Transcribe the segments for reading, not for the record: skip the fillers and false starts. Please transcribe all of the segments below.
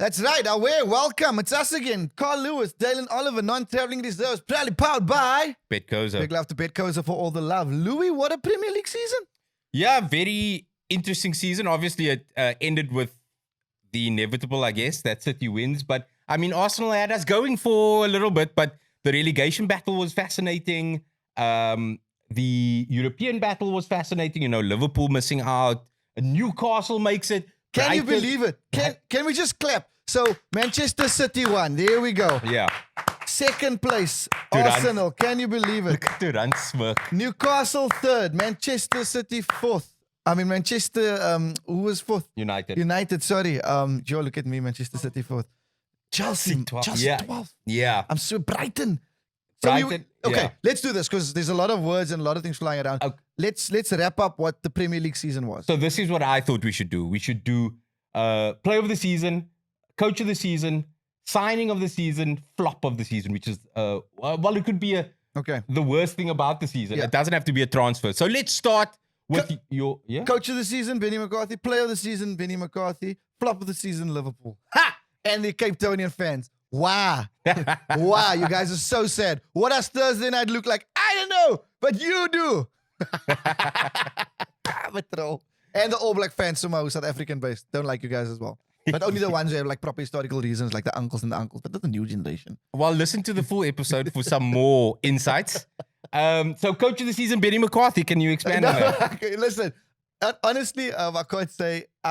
That's right. Aware, welcome. It's us again. Carl Lewis, Dalen Oliver, non-traveling reserves, proudly powered by Betcoza. Big love to Betcoza for all the love. Louis, what a Premier League season. Yeah, very interesting season. Obviously, it ended with the inevitable, I guess, that City wins. But, I mean, Arsenal had us going for a little bit, but the relegation battle was fascinating. The European battle was fascinating. You know, Liverpool missing out. Newcastle makes it. Can you Brighton- believe it? Can we just clap? So, Manchester City won. There we go. Yeah. Second place, Dude, Arsenal. Can you believe it? Look at the run smirk. Newcastle third, Manchester City fourth. I mean, Manchester, who was fourth? United. United, sorry. Joe, look at me, Manchester City fourth. Chelsea 12th. just Yeah. 12th. Yeah. I'm so Brighton. So Brighton, okay, yeah. let's do this because there's a lot of words and a lot of things flying around. Okay. Let's wrap up what the Premier League season was. So this is what I thought we should do. We should do play of the season, coach of the season, signing of the season, flop of the season, which is well, it could be Okay. the worst thing about the season. Yeah. It doesn't have to be a transfer. So let's start with your Coach of the season, Benny McCarthy. Player of the season, Benny McCarthy. Flop of the season, Liverpool. Ha! And the Cape Townian fans. Wow. Wow, you guys are so sad. What does Thursday night look like? I don't know, but you do. But troll. And the All Black fans somehow, South African based, don't like you guys as well. But only the ones who have like proper historical reasons, like the uncles and the uncles, but not the new generation. Well, listen to the full episode for some more insights. So coach of the season, Benny McCarthy. Can you expand on that? Okay, listen. Honestly, I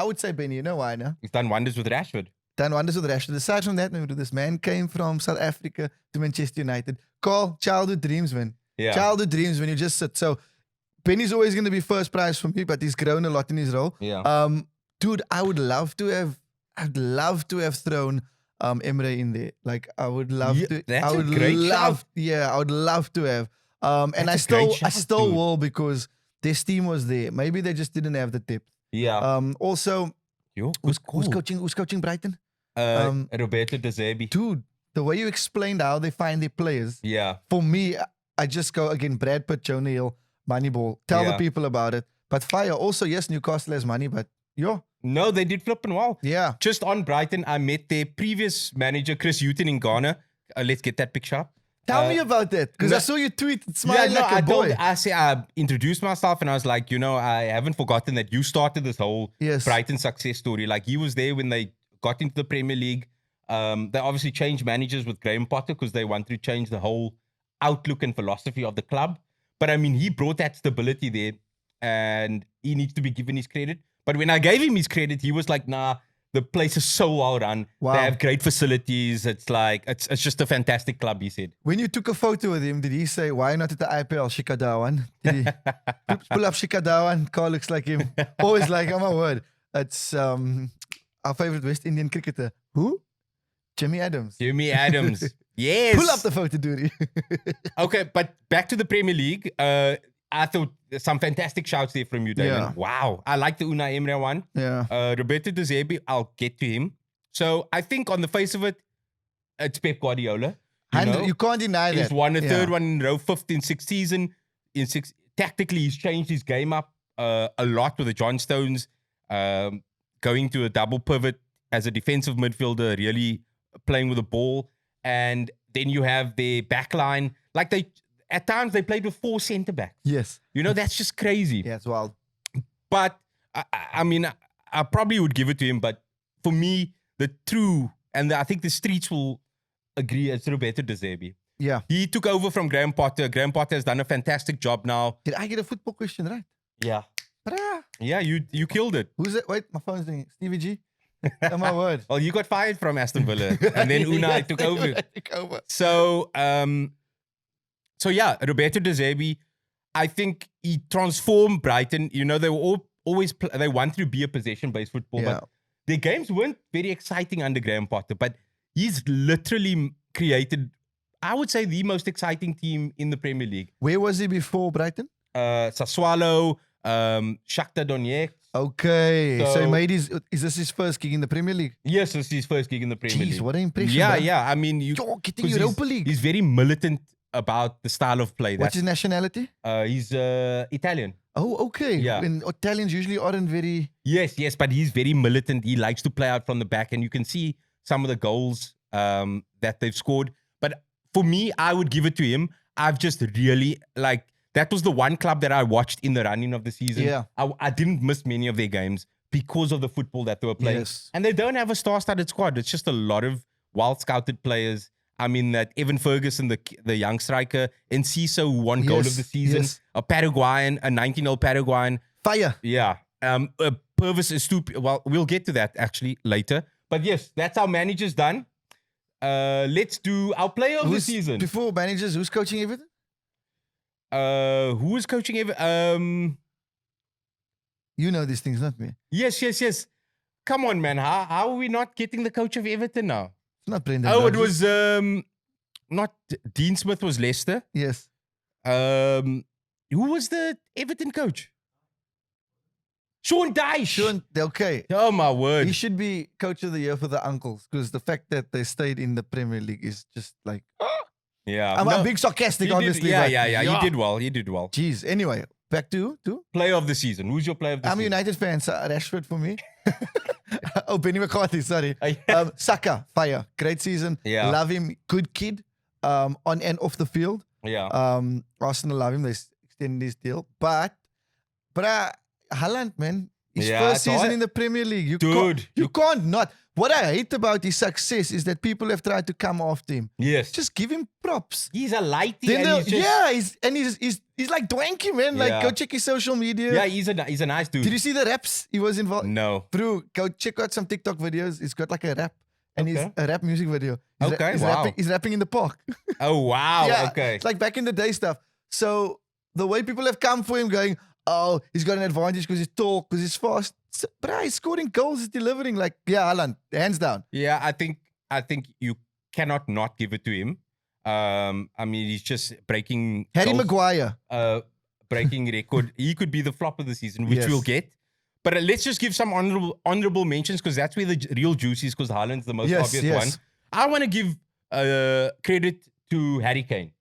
would say Benny. You know why, no? He's done wonders with Rashford. Done wonders with Rashford. Aside from that, this man came from South Africa to Manchester United. Call childhood dreams, man. Yeah. Childhood dreams when you just sit. So Benny's always going to be first prize for me, but he's grown a lot in his role. Yeah. Dude, I'd love to have thrown Emre in there. Like I would love Yeah, to. that's I a would great love. shout. Yeah, I would love to have. And I That's a great still shout, dude. will because their team was there. Maybe they just didn't have the depth. Yeah. Also, Yo, who's cool. coaching Brighton? Roberto De Zerbi. Dude, the way you explained how they find their players, Yeah. for me, I just go again, Brad Pitt, Jonah Hill, Moneyball. Tell the Yeah. people about it. But fire. Also, yes, Newcastle has money, but No, they did flipping well. yeah. Just on Brighton, I met their previous manager, Chris Hughton in Ghana. Let's get that picture up. Tell me about that. Because no- I saw you tweet smiling like a I boy. I introduced myself and I was like, I haven't forgotten that you started this whole Yes. Brighton success story. Like he was there when they got into the Premier League. They obviously changed managers with Graham Potter because they wanted to change the whole outlook and philosophy of the club. But I mean, he brought that stability there and he needs to be given his credit. But when I gave him his credit, he was like, nah, the place is so well run. Wow. They have great facilities. It's like, it's just a fantastic club, he said. When you took a photo with him, did he say, why not at the IPL, Shikadawan? Did he pull up Shikadawan? Carl looks like him. Always like, oh my word. It's our favorite West Indian cricketer. Who? Jimmy Adams. Jimmy Adams. Yes. Pull up the photo, dude. Okay, but back to the Premier League. I thought some fantastic shouts there from you, Damon. Yeah. Wow. I like the Unai Emre one. Yeah. Roberto De Zerbi, I'll get to him. So I think on the face of it, it's Pep Guardiola. You can't deny that. He's won a Yeah. third one in a row, fifth in sixth season. Tactically, he's changed his game up a lot with the John Stones, going to a double pivot as a defensive midfielder, really playing with the ball. And then you have their back line. Like at times they played with 4 centre backs. Yes. That's just crazy. Yeah, it's wild. But I mean, I probably would give it to him. But for me, the true, and I think the streets will agree, it's Roberto De Zerbi. Yeah. He took over from Graham Potter. Graham Potter has done a fantastic job now. Did I get a football question right? Yeah. Ta-da. Yeah, you killed it. Who's it? Wait, my phone's ringing. Stevie G? Oh my word. Well, you got fired from Aston Villa. And then Unai took over. Took over. So yeah, Roberto De Zerbi, I think he transformed Brighton. They were always they wanted to be a possession-based football, Yeah. but their games weren't very exciting under Graham Potter. But he's literally created, I would say, the most exciting team in the Premier League. Where was he before Brighton? Sassuolo, Shakhtar Donetsk. Okay. So he So- made is this his first gig in the Premier League? Yes, this is his first gig in the Premier Jeez, League. what an impression. Yeah, bro. yeah. I mean, Yo, getting 'cause Europa League. He's very militant about the style of play. What's his nationality? He's Italian. Oh, okay. Yeah. And Italians usually aren't very. Yes, but he's very militant. He likes to play out from the back, and you can see some of the goals that they've scored. But for me, I would give it to him. I've just really like that was the one club that I watched in the running of the season. Yeah. I didn't miss many of their games because of the football that they were playing. Yes. And they don't have a star-studded squad. It's just a lot of well-scouted players. I mean, that Evan Ferguson, the young striker, Enciso, who won goal of the season, yes. a Paraguayan, a 19-year-old Paraguayan. Fire. Yeah. Purvis is stupid. Well, we'll get to that actually later. But yes, that's our manager's done. Let's do our player of the season. Before managers, who's coaching Everton? Who is coaching Everton? You know these things, not me. Yes. Come on, man. How are we not getting the coach of Everton now? It's not Brendan. Oh, it Rodgers. was not Dean Smith was Leicester. Yes. Who was the Everton coach? Sean Dyche. Okay. Oh my word. He should be coach of the year for the uncles because the fact that they stayed in the Premier League is just like. Yeah. I'm being sarcastic, obviously. Yeah, but yeah. He did well. Jeez. Anyway, back to Player of the season. Who's your player of the I'm a season? United fan, so Rashford for me. Oh, Benny McCarthy, sorry. Yeah. Saka, fire. Great season. Yeah. Love him. Good kid. On and off the field. Yeah. Arsenal love him. They extended his deal. But Haaland, man. His Yeah, first it's season hard. in the Premier League. You Dude, you can't not. What I hate about his success is that people have tried to come after him. Yes. Just give him props. He's a lighty. Then And he's like Dwanky, man. Like, Yeah. go check his social media. yeah, he's a nice dude. Did you see the raps he was involved? No. Bro, go check out some TikTok videos. He's got like a rap. And he's Okay. a rap music video. Okay, he's wow. He's rapping in the park. Oh wow. Yeah, Okay. It's like back in the day stuff. So the way people have come for him going, oh, he's got an advantage because he's tall, because he's fast. So, bro, he's scoring goals, he's delivering. Like, yeah, Haaland, hands down. Yeah, I think you cannot not give it to him. I mean, he's just breaking Harry goals, Maguire. breaking record. He could be the flop of the season, which Yes. we'll get. But let's just give some honorable mentions because that's where the real juice is. Because Haaland's the most Yes, obvious yes. one. I want to give credit to Harry Kane.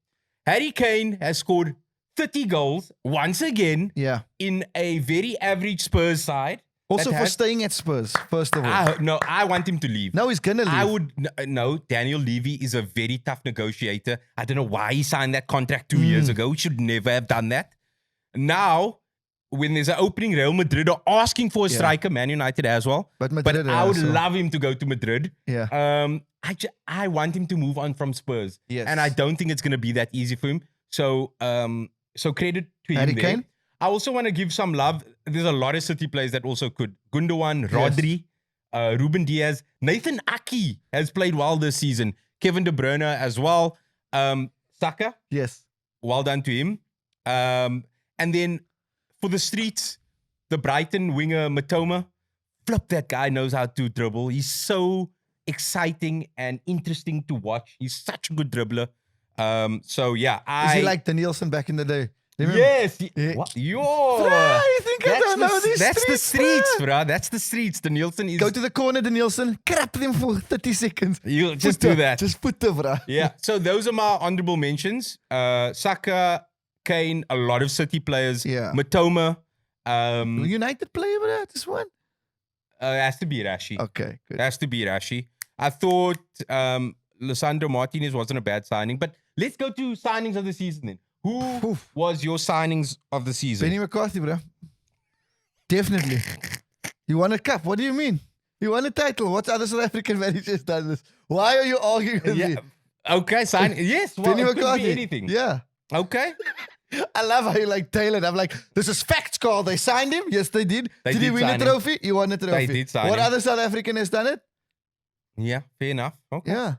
Harry Kane has scored 30 goals once again Yeah. in a very average Spurs side. Also that for has- staying at Spurs, first of all. I want him to leave. No, he's going to leave. I would no. Daniel Levy is a very tough negotiator. I don't know why he signed that contract 2 years ago. He should never have done that. Now, when there's an opening, Real Madrid are asking for a Yeah. striker. Man United as well. But But Madrid I would also. love him to go to Madrid. Yeah. I want him to move on from Spurs. Yes. And I don't think it's going to be that easy for him. So credit to him Harry there. Kane? I also want to give some love. There's a lot of City players that also could. Gundogan, Rodri, Ruben Diaz, Nathan Aki has played well this season. Kevin De Bruyne as well. Saka, Yes. well done to him. And then for the streets, the Brighton winger Matoma, flip, that guy knows how to dribble. He's so exciting and interesting to watch. He's such a good dribbler. So yeah, Is he like the Nielsen back in the day? Remember? yes, Yeah. what? Yo, Bro, you think I don't know these that's the streets, streets, bro. That's the streets. The Nielsen is. Go to the corner, the Nielsen, crap them for 30 seconds. You just Put do the- that. Just put the, bro. Yeah. So those are my honorable mentions. Saka, Kane, a lot of City players. Yeah. Matoma. United player, bro, this one? Has to be Rashi. Okay, good. Has to be Rashi. I thought Lisandro Martinez wasn't a bad signing, but let's go to signings of the season then. Who Oof. was your signings of the season? Benny McCarthy, bro. Definitely. He won a cup. What do you mean? He won a title. What other South African managers done this? Why are you arguing with me? Yeah. Okay, sign. Yes, well, Benny it could McCarthy. be anything. Yeah. Okay. I love how you like tailored. I'm like, this is facts, Carl. They signed him. Yes, they did. They did he did win a sign him. trophy? He won a trophy. did sign What him. other South African has done it? Yeah, fair enough. Okay. Yeah.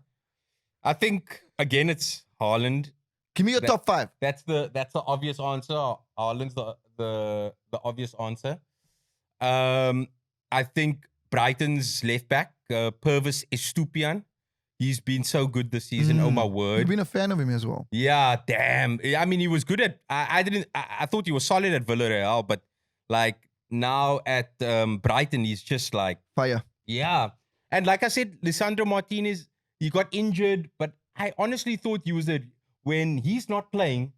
I think again it's Haaland. Give me your top five. That's the obvious answer. Haaland's the obvious answer. I think Brighton's left back, Purvis Estupian. He's been so good this season. Oh my You've word. been a fan of him as well. Yeah, damn. I mean, he was good at. I thought he was solid at Villarreal, but like now at Brighton, he's just like, Fire. yeah. And like I said, Lisandro Martinez, he got injured, but I honestly thought he was when he's not playing,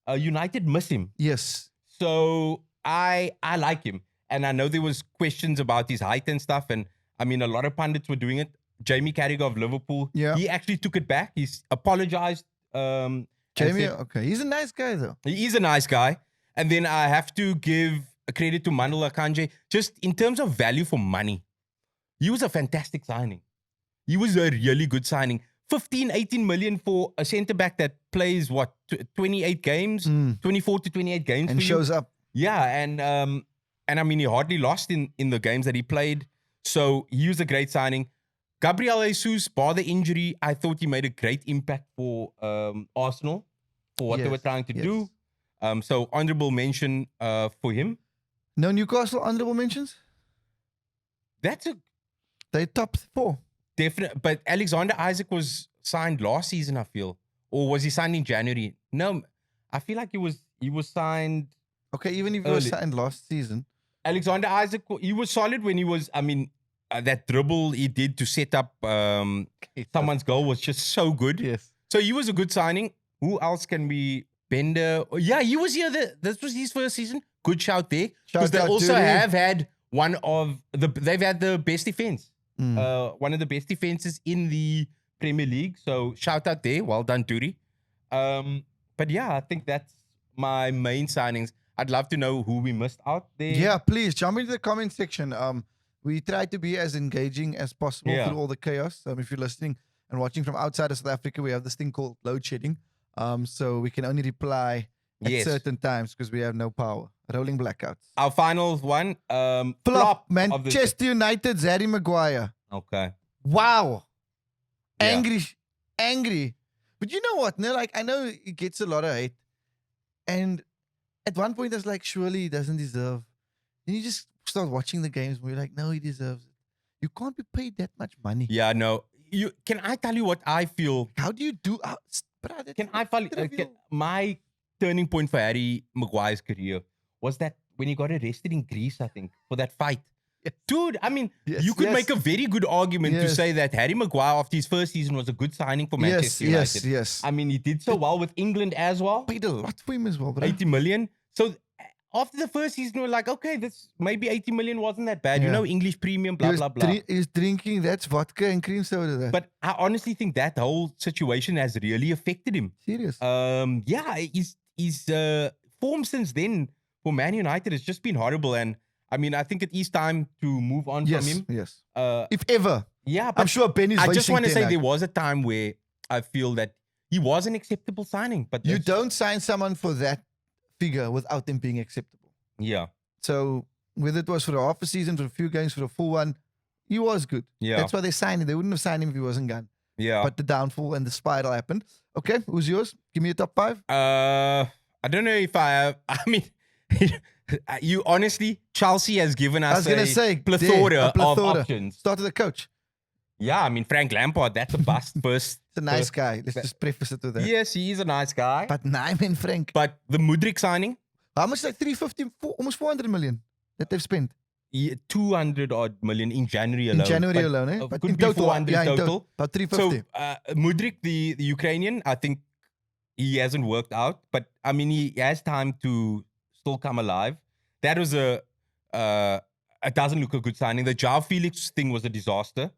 United miss him. Yes. So I like him. And I know there was questions about his height and stuff. And I mean, a lot of pundits were doing it. Jamie Carragher of Liverpool. Yeah. He actually took it back. He's apologized. And Jamie, said- okay. He's a nice guy, though. he is a nice guy. And then I have to give credit to Mandela Kanje. Just in terms of value for money, he was a fantastic signing. He was a really good signing. 15, 18 million for a centre-back that plays, 28 games? 24 to 28 games And for you? shows up. Yeah, and I mean, he hardly lost in the games that he played. So he was a great signing. Gabriel Jesus, bar the injury, I thought he made a great impact for Arsenal for what they were Yes, trying to yes. do. So honorable mention for him. No Newcastle honorable mentions? That's a They top 4. definite. But Alexander Isaac was signed last season, I feel, or was he signed in January? No, I feel like he was signed. Okay, even if he was Early. signed last season. Alexander Isaac, he was solid when he was. I mean, that dribble he did to set up someone's goal was just so good. Yes. So he was a good signing. Who else can we? Bender. Oh, yeah, he was here. This was his first season. Good shout there. Because Shout they out also Dury. have had they've had the best defense. One of the best defenses in the Premier League. So shout out there. Well done, Dury. But yeah, I think that's my main signings. I'd love to know who we missed out there. Yeah, please jump into the comment section. We try to be as engaging as possible Yeah. through all the chaos. If you're listening and watching from outside of South Africa, we have this thing called load shedding. So we can only reply at Yes. certain times because we have no power. Rolling blackouts. Our final one. Flop. Of the- Manchester United's Harry Maguire. Okay. Wow. Yeah. Angry. But you know what? No, like I know he gets a lot of hate. And at one point I was like, surely he doesn't deserve. Then you just start watching the games and you're like, no, he deserves it. You can't be paid that much money. Yeah, no. Can I tell you what I feel? How do you do Can I tell you? My turning point for Harry Maguire's career was that when he got arrested in Greece, I think, for that fight. Yes. Dude, I mean, Yes, you could yes. make a very good argument to Yes. say that Harry Maguire, after his first season, was a good signing for Manchester United. Yes. I mean, he did so well with England as well. Paid a lot for him as well, bro. 80 million. So after the first season, we're like, okay, this maybe 80 million wasn't that bad. You Yeah. know, English premium, blah, blah, blah. He's drinking, that's vodka and cream soda. That. But I honestly think that whole situation has really affected him. Serious. Yeah, his form since then for Man United has just been horrible. And I mean, I think it is time to move on yes, from him. yes. Uh, If ever. yeah, I'm but sure Benny's I just want to say there there was a time where I feel that he was an acceptable signing. But you that's- don't sign someone for that figure without them being acceptable. Yeah, So whether it was for a half a season, for a few games, for a full one, he was good. yeah, That's why they signed him. They wouldn't have signed him if he wasn't gone. yeah. But the downfall and the spiral happened. Okay, who's yours? Give me a top 5. I don't know if I have. I mean, you honestly, Chelsea has given I us was going to say, plethora a of plethora. options. Start with the coach. Yeah, I mean, Frank Lampard, that's a bust first. He's a nice guy. Let's just preface it with that. Yes, he is a nice guy. But Nyman Frank. But the Mudryk signing, How much? Like 350, almost 400 million that they've spent 200 odd million in January alone. in January But, alone. Could But in be total, 400 yeah, in total. about So 350. Mudryk, the Ukrainian, I think he hasn't worked out. But I mean, he has time to still come alive. That was it doesn't look a good signing. The João Felix thing was a disaster.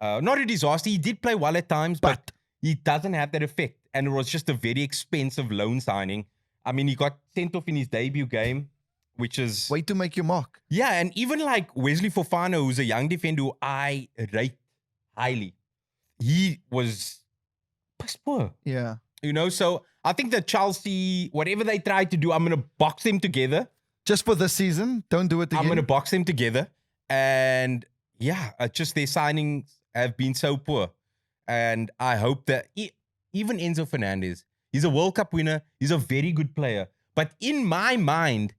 Not a disaster. He did play well at times, but he doesn't have that effect. And it was just a very expensive loan signing. I mean, he got sent off in his debut game, which is... Way to make your mark. Yeah, and even like Wesley Fofana, who's a young defender who I rate highly, he was piss poor. Yeah. You know, so I think that Chelsea, whatever they try to do, I'm going to box them together. Just for this season. Don't do it again. I'm going to box them together. And yeah, just their signings have been so poor. And I hope that even Enzo Fernandez, he's a World Cup winner. He's a very good player. But in my mind,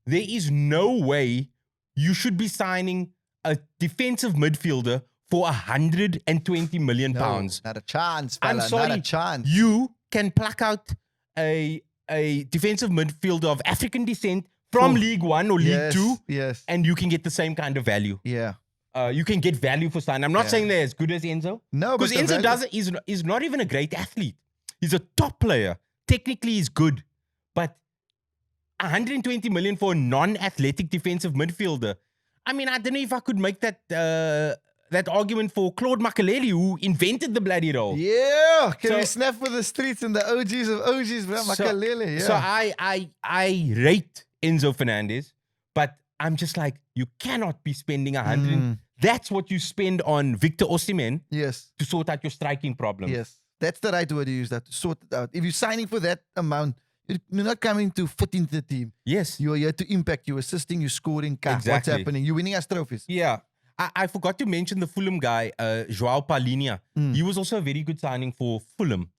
there is no way you should be signing a defensive midfielder for 120 million No, pounds. Not a chance, I'm fella. sorry. Not a chance. You can pluck out a defensive midfielder of African descent from Oh, League One or League yes, Two, Yes. and you can get the same kind of value. Yeah. You can get value for signing. I'm not Yeah. saying they're as good as Enzo. No, but Because the Enzo value- is not even a great athlete. He's a top player. Technically, he's good. But 120 million for a non-athletic defensive midfielder. I mean, I don't know if I could make that that argument for Claude Makelele, who invented the bloody role. Yeah, can So- we snap for the streets and the OGs of OGs, bro? Makalele, yeah. So I rate Enzo Fernandez, but I'm just like, you cannot be spending 100. That's what you spend on Victor Osimhen Yes, to sort out your striking problem. yes. That's the right word to use, that, to sort it out. If you're signing for that amount, you're not coming to fit into the team. Yes. You're here to impact, you're assisting, you're scoring. What's Exactly. happening? You're winning us trophies. Yeah. I forgot to mention the Fulham guy, Joao Paulinho. He was also a very good signing for Fulham.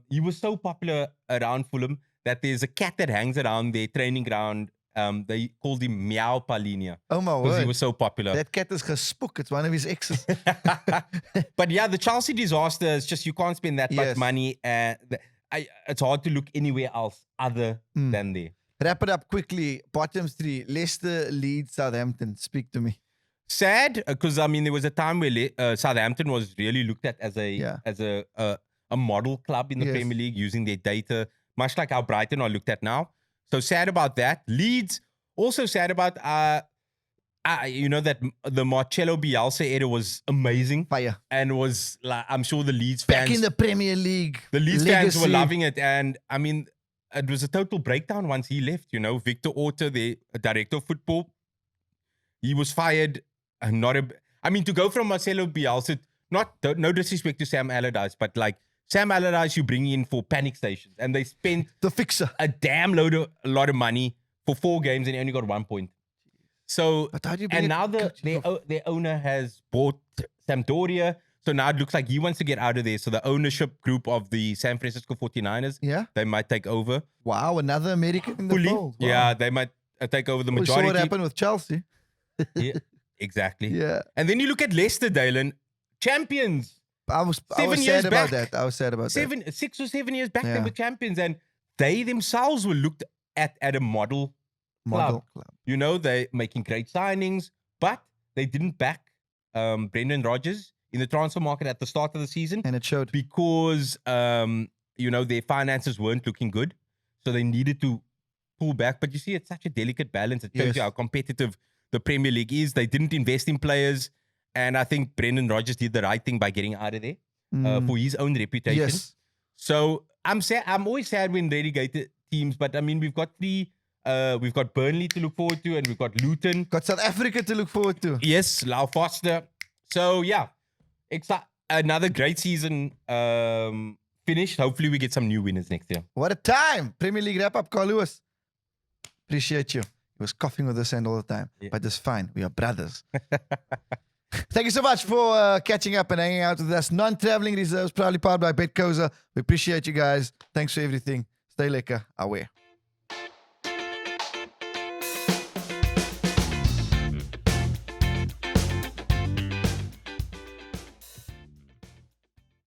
He was so popular around Fulham that there's a cat that hangs around their training ground. They called him Meow Paulinho Oh my because he word. was so popular. That cat is gespook. It's one of his exes. But yeah, the Chelsea disaster is just you can't spend that much Yes. money. It's hard to look anywhere else other than there. Wrap it up quickly. Bottom three. Leicester, Leeds, Southampton. Speak to me. Sad because I mean there was a time where Southampton was really looked at as Yeah. a model club in the Yes. Premier League using their data, much like how Brighton are looked at now. So sad about that. Leeds also sad about you know that the Marcelo Bielsa era was amazing Fire. and was like I'm sure the Leeds Back fans in the Premier League. the Leeds fans were Legacy. loving it, and I mean it was a total breakdown once he left. You know, Victor Orta, the director of football, he was fired. I mean, to go from Marcelo Bielsa, no disrespect to Sam Allardyce, but like Sam Allardyce, you bring in for panic stations, and they spent The fixer. a damn lot of money for 4 games, and he only got 1 point. So, But how do you bring and it- now coaches their owner has bought Sampdoria, so now it looks like he wants to get out of there. So the ownership group of the San Francisco 49ers, Yeah. they might take over Wow. Another American in the fully. fold. Wow. Yeah, they might take over the We saw majority. what happened with Chelsea. Yeah, exactly. Yeah. And then you look at Leicester, Dylan, champions. I was 7 years sad about back. that. I was sad about that. 6 or 7 years back, they Yeah. were champions, and they themselves were looked at a model. Model club. You know, they're making great signings, but they didn't back Brendan Rodgers in the transfer market at the start of the season And it showed. because, you know, their finances weren't looking good. So they needed to pull back. But you see, it's such a delicate balance. It shows Yes. you how competitive the Premier League is. They didn't invest in players. And I think Brendan Rodgers did the right thing by getting out of there for his own reputation. Yes. So I'm sad. I'm always sad when relegated teams, but I mean, we've got Burnley to look forward to, and we've got Luton. Got South Africa to look forward to. Yes, Lau Foster. So yeah, another great season finished. Hopefully, we get some new winners next year. What a time. Premier League wrap up, Carl Lewis. Appreciate you. He was coughing with us and all the time. Yeah. But it's fine. We are brothers. Thank you so much for catching up and hanging out with us. Non-traveling reserves, proudly powered by Betcoza. We appreciate you guys. Thanks for everything. Stay lekker. Aware.